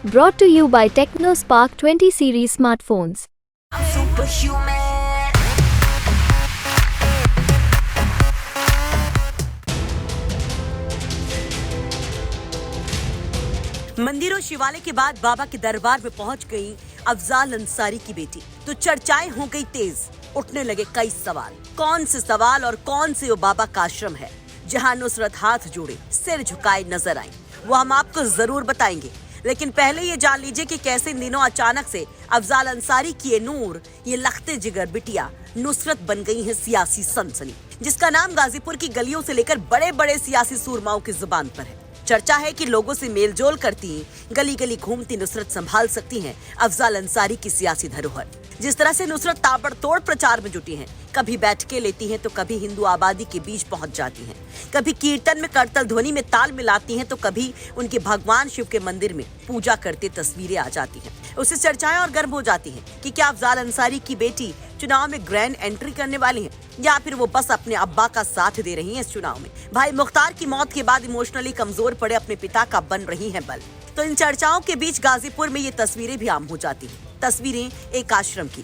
Brought to you by TechnoSpark 20 series smartphones. I'm superhuman. मंदिर और शिवालय के बाद बाबा के दरबार में पहुंच गई अफजाल अंसारी की बेटी, तो चर्चाएं हो गई तेज। उठने लगे कई सवाल। कौन से सवाल और कौन से वो बाबा का आश्रम है जहां नुसरत हाथ जोड़े सिर झुकाए नजर आई, वो हम आपको जरूर बताएंगे। लेकिन पहले ये जान लीजिए कि कैसे इन दिनों अचानक से अफजाल अंसारी की ये नूर, ये लखते जिगर बिटिया नुसरत बन गई है सियासी सनसनी, जिसका नाम गाजीपुर की गलियों से लेकर बड़े बड़े सियासी सूरमाओं की जुबान पर है। चर्चा है कि लोगों से मेलजोल करती, गली गली घूमती नुसरत संभाल सकती हैं अफजाल अंसारी की सियासी धरोहर। जिस तरह से नुसरत ताबड़तोड़ प्रचार में जुटी हैं, कभी बैठकें लेती हैं तो कभी हिंदू आबादी के बीच पहुंच जाती हैं, कभी कीर्तन में करतल ध्वनि में ताल मिलाती हैं तो कभी उनके भगवान शिव के मंदिर में पूजा करते तस्वीरें आ जाती हैं। उससे चर्चाएं और गर्म हो जाती हैं कि क्या अफजाल अंसारी की बेटी चुनाव में ग्रैंड एंट्री करने वाली है या फिर वो बस अपने अब्बा का साथ दे रही हैं इस चुनाव में। भाई मुख्तार की मौत के बाद इमोशनली कमजोर पड़े अपने पिता का बन रही हैं बल। तो इन चर्चाओं के बीच गाजीपुर में ये तस्वीरें भी आम हो जाती हैं। तस्वीरें एक आश्रम की।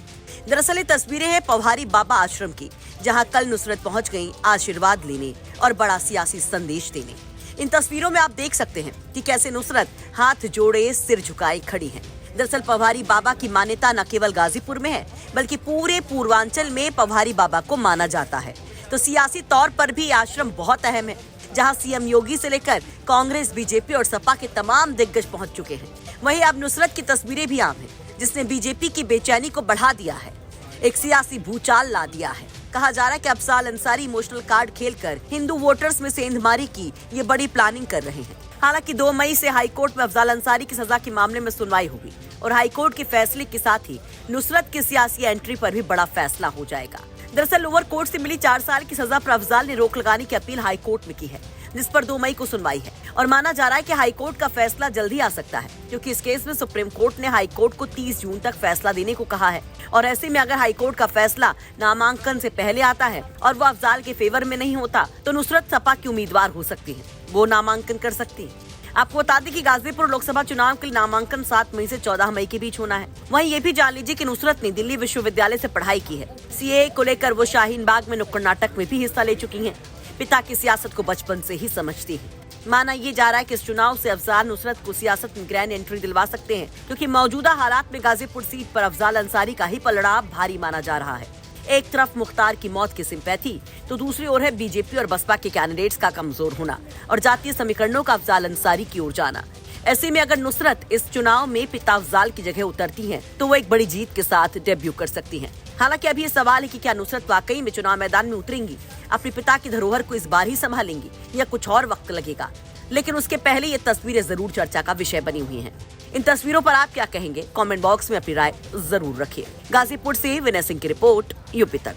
दरअसल ये तस्वीरें हैं पौहारी बाबा आश्रम की, जहां कल नुसरत पहुंच गई आशीर्वाद लेने और बड़ा सियासी संदेश देने। इन तस्वीरों में आप देख सकते हैं कि कैसे नुसरत हाथ जोड़े सिर झुकाए खड़ी है। दरअसल पौहारी बाबा की मान्यता न केवल गाजीपुर में है बल्कि पूरे पूर्वांचल में पौहारी बाबा को माना जाता है। तो सियासी तौर पर भी आश्रम बहुत अहम है, जहां सीएम योगी से लेकर कांग्रेस, बीजेपी और सपा के तमाम दिग्गज पहुंच चुके हैं। वहीं अब नुसरत की तस्वीरें भी आम है, जिसने बीजेपी की बेचैनी को बढ़ा दिया है, एक सियासी भूचाल ला दिया है। कहा जा रहा है कि अफजाल अंसारी इमोशनल कार्ड खेलकर हिंदू वोटर्स में सेंधमारी की ये बड़ी प्लानिंग कर रहे हैं। हालांकि 2 मई से हाईकोर्ट में अफजाल अंसारी की सजा के मामले में सुनवाई होगी और हाईकोर्ट के फैसले के साथ ही नुसरत की सियासी एंट्री पर भी बड़ा फैसला हो जाएगा। दरअसल लोअर कोर्ट से मिली 4 साल की सजा पर अफजाल ने रोक लगाने की अपील हाईकोर्ट में की है, जिस पर 2 मई को सुनवाई है और माना जा रहा है कि हाईकोर्ट का फैसला जल्द ही आ सकता है, क्योंकि इस केस में सुप्रीम कोर्ट ने हाईकोर्ट को 30 जून तक फैसला देने को कहा है। और ऐसे में अगर हाईकोर्ट का फैसला नामांकन से पहले आता है और वो अफजाल के फेवर में नहीं होता, तो नुसरत सपा की उम्मीदवार हो सकती है, वो नामांकन कर सकती है। आपको बता दें कि गाजीपुर लोकसभा चुनाव के लिए नामांकन 7 मई से 14 मई के बीच होना है। वहीं ये भी जान लीजिए कि नुसरत ने दिल्ली विश्वविद्यालय से पढ़ाई की है। सीए को लेकर वो शाहीन बाग में नुक्कड़ नाटक में भी हिस्सा ले चुकी हैं। पिता की सियासत को बचपन से ही समझती है। माना ये जा रहा है कि इस चुनाव से अफजाल नुसरत को सियासत में ग्रैंड एंट्री दिलवा सकते हैं, क्योंकि मौजूदा हालात में गाजीपुर सीट पर अफजाल अंसारी का ही पलड़ा भारी माना जा रहा है। एक तरफ मुख्तार की मौत की सिंपैथी, तो दूसरी ओर है बीजेपी और बसपा के कैंडिडेट्स का कमजोर होना और जातीय समीकरणों का अफजाल अंसारी की ओर जाना। ऐसे में अगर नुसरत इस चुनाव में पिता अफजाल की जगह उतरती हैं, तो वो एक बड़ी जीत के साथ डेब्यू कर सकती हैं। हालांकि अभी ये सवाल है कि क्या नुसरत वाकई में चुनाव मैदान में उतरेंगी, अपने पिता की धरोहर को इस बार ही संभालेंगी या कुछ और वक्त लगेगा। लेकिन उसके पहले ये तस्वीरें जरूर चर्चा का विषय बनी हुई हैं। इन तस्वीरों पर आप क्या कहेंगे? कमेंट बॉक्स में अपनी राय जरूर रखिए। गाजीपुर से विनय सिंह की रिपोर्ट, यूपी तक।